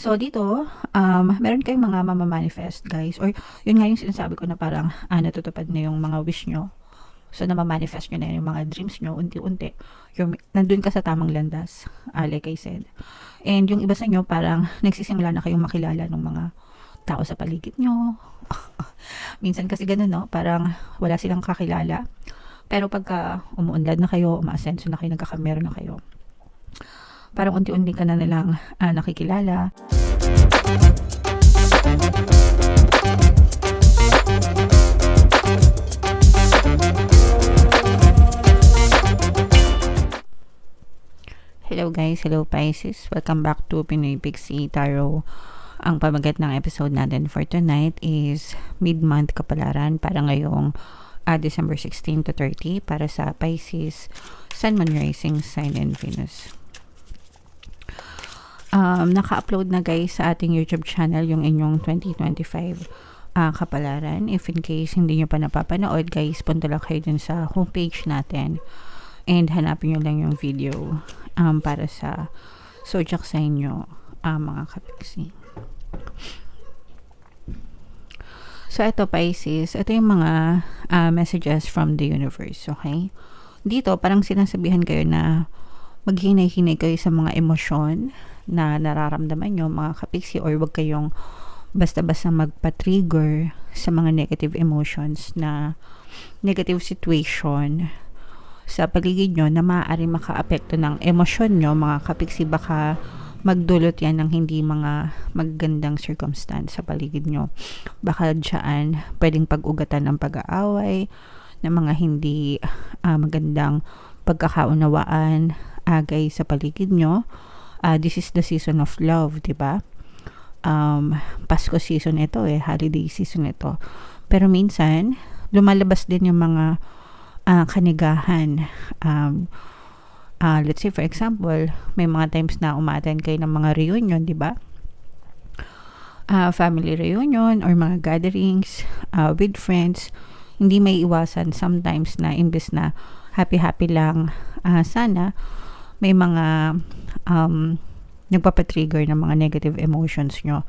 So, dito, meron kayong mga mamamanifest, guys. Or, yun nga yung sinasabi ko na parang natutupad na yung mga wish nyo. So, namamanifest nyo na yung mga dreams nyo, unti-unti. Yung, nandun ka sa tamang landas, like I said. And yung iba sa nyo, parang nagsisimula na kayong makilala ng mga tao sa paligid nyo. Minsan kasi ganun, no? Parang wala silang kakilala. Pero pagka umuunlad na kayo, umaasenso na kayo, nagkakamero na kayo, parang unti-unti ka na nilang nakikilala. Hello guys, hello Pisces. Welcome back to Pinoy Pixie Tarot. Ang pamagat ng episode natin for tonight is mid-month kapalaran para ngayong December 16 to 30 para sa Pisces, Sun, Moon, Rising, Sign, and Venus. Naka-upload na guys sa ating YouTube channel yung inyong 2025 kapalaran. If in case hindi nyo pa napapanood guys, punta lang kayo dun sa homepage natin and hanapin nyo lang yung video para sa zodiac sign nyo, mga kapiksi. So ito Pisces, ito yung mga messages from the universe, okay? Dito parang sinasabihan kayo na maghinay-hinay kayo sa mga emosyon na nararamdaman nyo, mga kapiksi, or wag kayong basta-basta magpa-trigger sa mga negative emotions na negative situation sa paligid nyo na maaari maka-apekto ng emosyon nyo, mga kapiksi. Baka magdulot yan ng hindi mga magandang circumstance sa paligid nyo. Baka dyan pwedeng pag-ugatan ng pag-aaway, ng mga hindi magandang pagkakaunawaan agay sa paligid nyo. This is the season of love, diba? Pasko season ito holiday season ito. Pero minsan lumalabas din yung mga kanigahan. Let's say for example, may mga times na umattend kayo ng mga reunion, di ba? Family reunion or mga gatherings with friends. Hindi may iwasan sometimes na imbes na happy lang sana, may mga nagpapatrigger ng mga negative emotions nyo.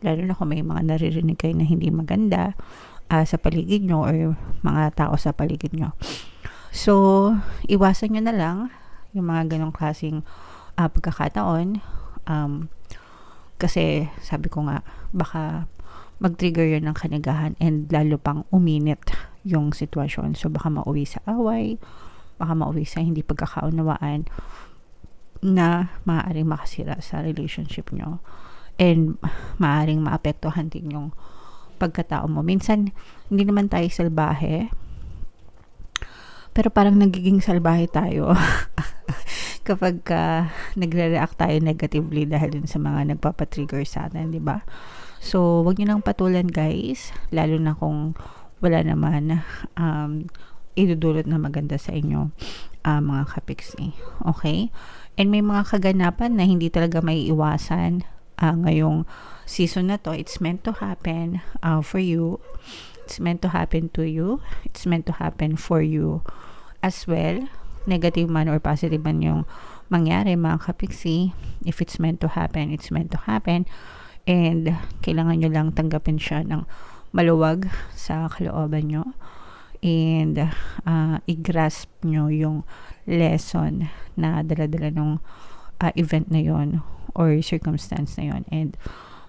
Lalo na kung may mga naririnig kayo na hindi maganda sa paligid nyo or mga tao sa paligid nyo. So, iwasan nyo na lang yung mga ganong klaseng pagkakataon. Kasi, sabi ko nga, baka mag-trigger yun ng kanigahan and lalo pang uminit yung sitwasyon. So, baka mauwi sa away, baka mauwi sa hindi pagkakaunawaan na maaaring makasira sa relationship nyo and maaaring maapektuhan din yung pagkatao mo. Minsan, hindi naman tayo salbahe, pero parang nagiging salbahe tayo kapag nagre-react tayo negatively dahil dun sa mga nagpapatrigger sa atin, di ba? So, wag nyo nang patulan guys, lalo na kung wala naman idudulot na maganda sa inyo, mga kapiksi. Okay? And may mga kaganapan na hindi talaga may iwasan ngayong season na to. It's meant to happen for you. It's meant to happen to you. It's meant to happen for you as well. Negative man or positive man yung mangyari, mga kapiksi. If it's meant to happen, it's meant to happen. And kailangan nyo lang tanggapin siya ng maluwag sa kalooban nyo. And i-grasp nyo yung lesson na dala-dala nung event na yon or circumstance na yon, and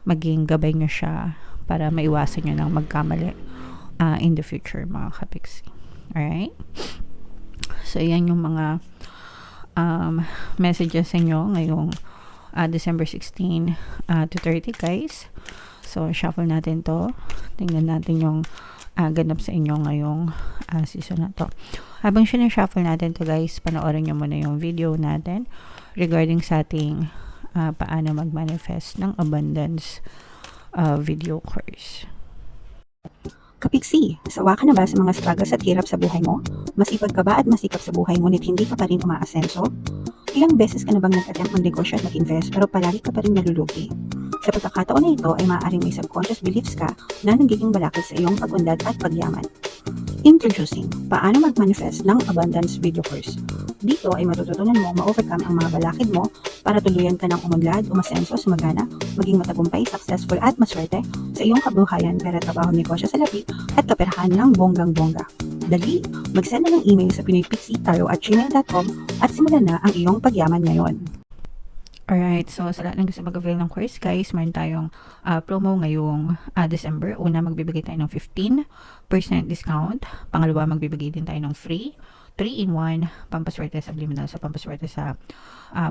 maging gabay nyo siya para maiwasan nyo ng magkamali in the future, mga kapiksi. Alright? So, yan yung mga messages sa inyo ngayong December 16 to 30, guys. So, shuffle natin to. Tingnan natin yung ganap sa inyo ngayong season na to. Habang sinashuffle natin to guys, panoorin nyo muna yung video natin regarding sa ating paano mag-manifest ng abundance video course. Kapiksi, sawa ka na ba sa mga struggles at hirap sa buhay mo? Masipag ka ba at masikap sa buhay ngunit hindi ka pa rin umaasenso? Ilang beses ka na bang nag-attempt mag-negosyo at mag-invest pero palagi ka pa rin nalulugi? Sa pagkakataon na ito ay maaaring may subconscious beliefs ka na nagiging balakid sa iyong pag-unlad at pagyaman. Introducing, paano mag-manifest ng abundance video course. Dito ay matututunan mo ma-overcome ang mga balakid mo para tuluyan ka ng umunlad, umasenso, sumagana, maging matagumpay, successful at maswerte sa iyong kabuhayan, pera, trabaho, negosyo, salapi at kaperahan ng bonggang-bongga. Dali, mag-send na ng email sa pinoypixie@gmail.com at simulan na ang iyong pagyaman ngayon. Alright, so sa lahat ng gusto mag-avail ng course, guys, meron tayong promo ngayong December. Una, magbibigay tayo ng 15% discount. Pangalawa, magbibigay din tayo ng free 3-in-1 pampaswerte subliminal sa pampaswerte sa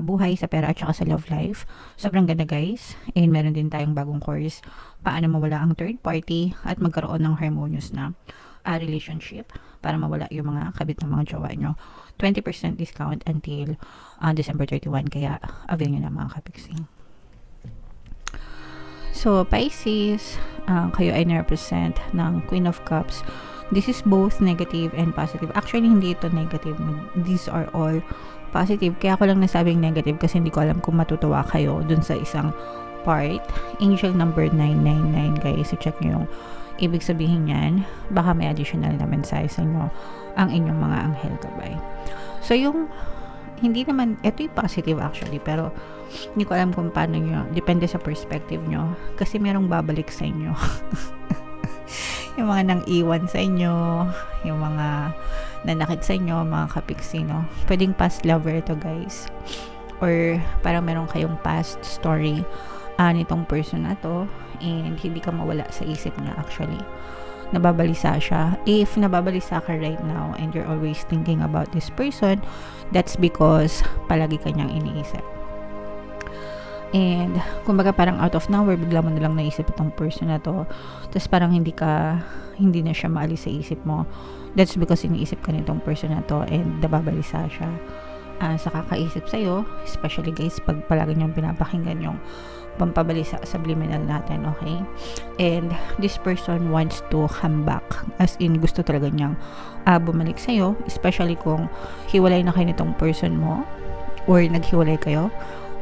buhay, sa pera at saka sa love life. Sobrang ganda, guys. And meron din tayong bagong course, paano mawala ang third party at magkaroon ng harmonious na relationship para mawala yung mga kabit ng mga jowa nyo. 20% discount until December 31. Kaya avail nyo na, mga kapixie. So, Pisces, kayo ay na-represent ng Queen of Cups. This is both negative and positive. Actually, hindi ito negative. These are all positive. Kaya ako lang nasabing negative kasi hindi ko alam kung matutuwa kayo dun sa isang part. Angel number 999, guys. I-check nyo yung ibig sabihin yan. Baka may additional na mensahe sa inyo ang inyong mga anghel gabay. So, yung hindi naman, ito yung positive actually, pero hindi ko alam kung paano nyo, depende sa perspective nyo, kasi merong babalik sa inyo. Yung mga nang iwan sa inyo, yung mga nanakit sa inyo, mga kapixie, no? Pwedeng past lover ito, guys. Or parang meron kayong past story nitong person na to, and hindi ka mawala sa isip niya actually. Nababalisa siya. If nababalisa ka right now and you're always thinking about this person, that's because palagi ka niyang iniisip. And kumbaga parang out of nowhere, bigla mo nalang naisip itong person na to, tapos parang hindi na siya maalis sa isip mo. That's because iniisip ka nitong person na to and nababalisa siya sa kakaisip sa'yo, especially guys, pag palagi niyong pinapakinggan yung pampabalisa subliminal natin, okay? And this person wants to come back, as in gusto talaga niyang bumalik sa'yo, especially kung hiwalay na kayo nitong person mo or naghiwalay kayo,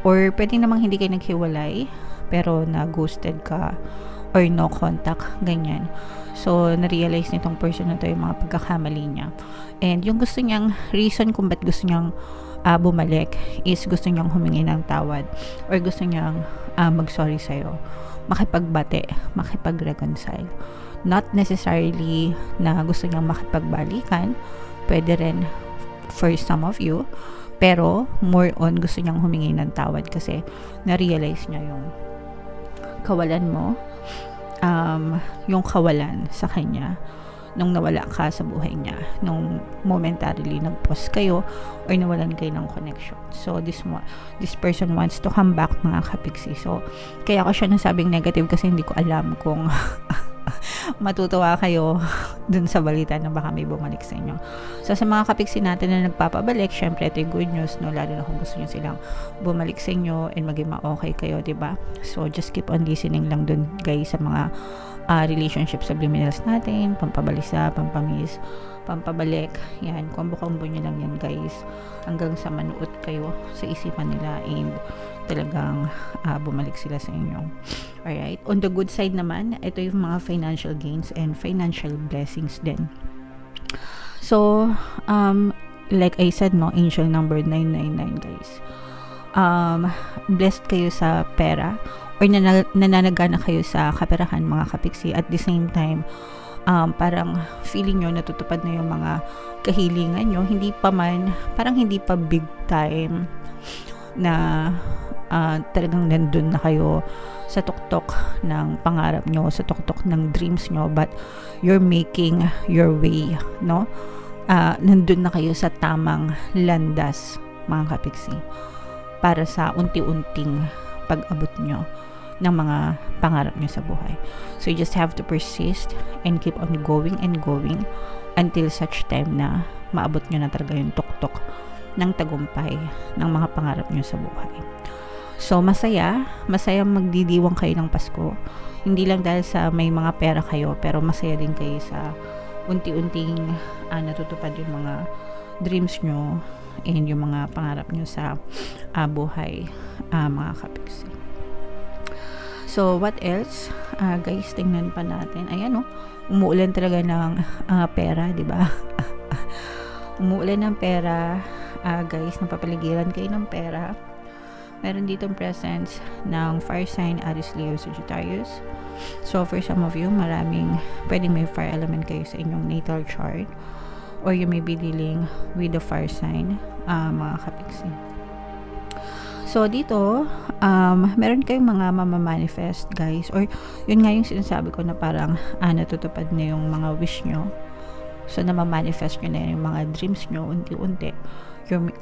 or pwede namang hindi kayo naghiwalay pero na-ghosted ka or no contact, ganyan. So, na-realize nitong person na to yung mga pagkakamali niya, and yung gusto niyang reason kung ba't gusto niyang bumalik is gusto niyang humingi ng tawad or gusto niyang mag-sorry sa'yo, makipagbate, makipag-reconcile. Not necessarily na gusto niyang makipagbalikan, pwede rin for some of you, pero more on gusto niyang humingi ng tawad kasi na-realize niya yung kawalan mo, yung kawalan sa kanya nung nawala ka sa buhay niya, nung momentarily nag-pause kayo or nawalan kayo ng connection. So this person wants to come back, mga kapixie. So kaya ko siya nasabing negative kasi hindi ko alam kung matutuwa kayo dun sa balita na baka may bumalik sa inyo. So sa mga kapixie natin na nagpapabalik, syempre ito yung good news, no? Lalo na kung gusto nyo silang bumalik sa inyo and maging ma-okay kayo, diba? So just keep on listening lang dun, guys, sa mga relationship subliminals natin, pampabalisa, pampamiss, pampabalik, yan, kombo-kombo nyo lang yan, guys, hanggang sa manuot kayo sa isipan nila and talagang bumalik sila sa inyo. Alright, on the good side naman, ito yung mga financial gains and financial blessings din. So, like I said, no, angel number 999, guys. Blessed kayo sa pera or nananagana kayo sa kaperahan, mga kapixie. At the same time, parang feeling nyo natutupad na yung mga kahilingan nyo, hindi pa man, parang hindi pa big time na talagang nandun na kayo sa tuktok ng pangarap nyo, sa tuktok ng dreams nyo, but you're making your way, no? Nandun na kayo sa tamang landas, mga kapixie, para sa unti-unting pag-abot nyo ng mga pangarap nyo sa buhay. So you just have to persist and keep on going and going until such time na maabot nyo na talaga yung tuktok ng tagumpay ng mga pangarap nyo sa buhay. So masaya magdidiwang kayo ng Pasko. Hindi lang dahil sa may mga pera kayo, pero masaya din kayo sa unti-unting natutupad yung mga dreams nyo and yung mga pangarap nyo sa buhay, mga kapixie. So, what else? Guys, tingnan pa natin. Ayan, umuulan talaga ng pera, di ba? Umuulan ng pera. guys, napapaligiran kayo ng pera. Meron ditong presence ng fire sign Aries, Leo, Sagittarius. So for some of you, pwedeng may fire element kayo sa inyong natal chart, or you may be dealing with the fire sign, mga kapiksi. So dito, meron kayong mga mamamanifest guys, or yun nga yung sinasabi ko na parang natutupad na yung mga wish nyo. So namamanifest nyo na yung mga dreams nyo unti-unti.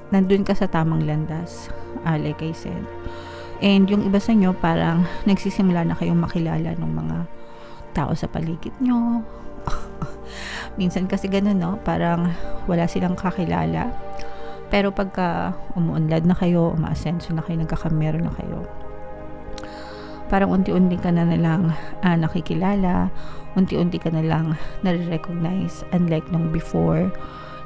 Nandun ka sa tamang landas, like I said. And yung iba sa inyo, parang nagsisimula na kayong makilala ng mga tao sa paligid nyo. Minsan kasi ganun, no? Parang wala silang kakilala. Pero pagka umuunlad na kayo, umaasenso na kayo, nagkakamero na kayo, parang unti-unti ka na lang nakikilala, unti-unti ka na lang nare-recognize, unlike nung before,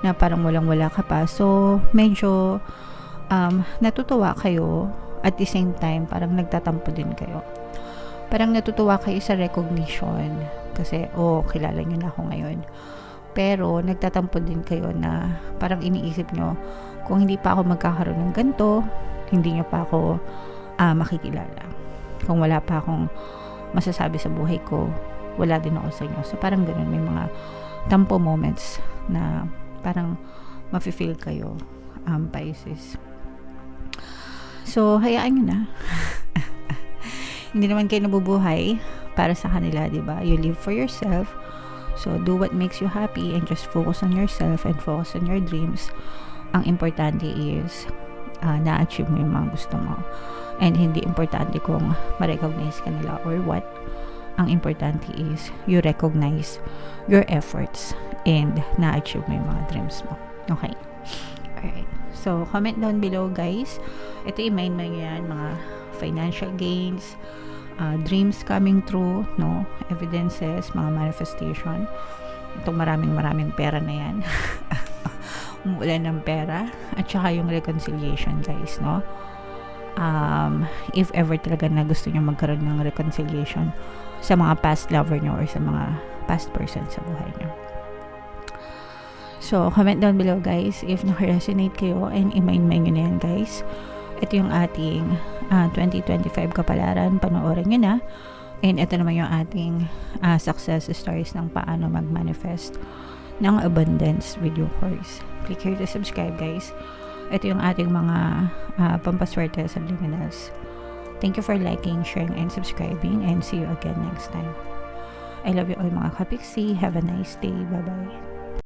na parang walang-wala ka pa. So, medyo natutuwa kayo, at the same time, parang nagtatampo din kayo. Parang natutuwa kayo sa recognition, kasi, kilala nyo na ako ngayon. Pero, nagtatampo din kayo na parang iniisip nyo, kung hindi pa ako magkakaroon ng ganito, hindi nyo pa ako makikilala. Kung wala pa akong masasabi sa buhay ko, wala din ako sa inyo. So, parang ganun, may mga tampo moments na parang mafe-feel kayo, Pisces. So, hayaan nyo na. Hindi naman kayo nabubuhay para sa kanila, diba? You live for yourself. So, do what makes you happy and just focus on yourself and focus on your dreams. Ang importante is na-achieve mo yung mga gusto mo. And hindi importante kung ma-recognize ka nila or what. Ang importante is you recognize your efforts and na-achieve mo yung mga dreams mo. Okay? Alright. So, comment down below, guys. Ito, i-mind mo yan, mga financial gains, dreams coming true, no? Evidences, mga manifestation. Itong maraming pera na yan. Umuulan ng pera. At saka yung reconciliation, guys, no? If ever talaga na gusto nyo magkaroon ng reconciliation sa mga past lover nyo or sa mga past person sa buhay nyo. So, comment down below, guys, if naka-resonate kayo, and i-mind nyo na yan, guys. Ito yung ating 2025 kapalaran, panoorin nyo na. And ito naman yung ating success stories ng paano mag-manifest ng abundance video course. Click here to subscribe, guys. Ito yung ating mga pampaswerte sa subliminals. Thank you for liking, sharing, and subscribing, and see you again next time. I love you all, mga kapiksi. Have a nice day. Bye-bye.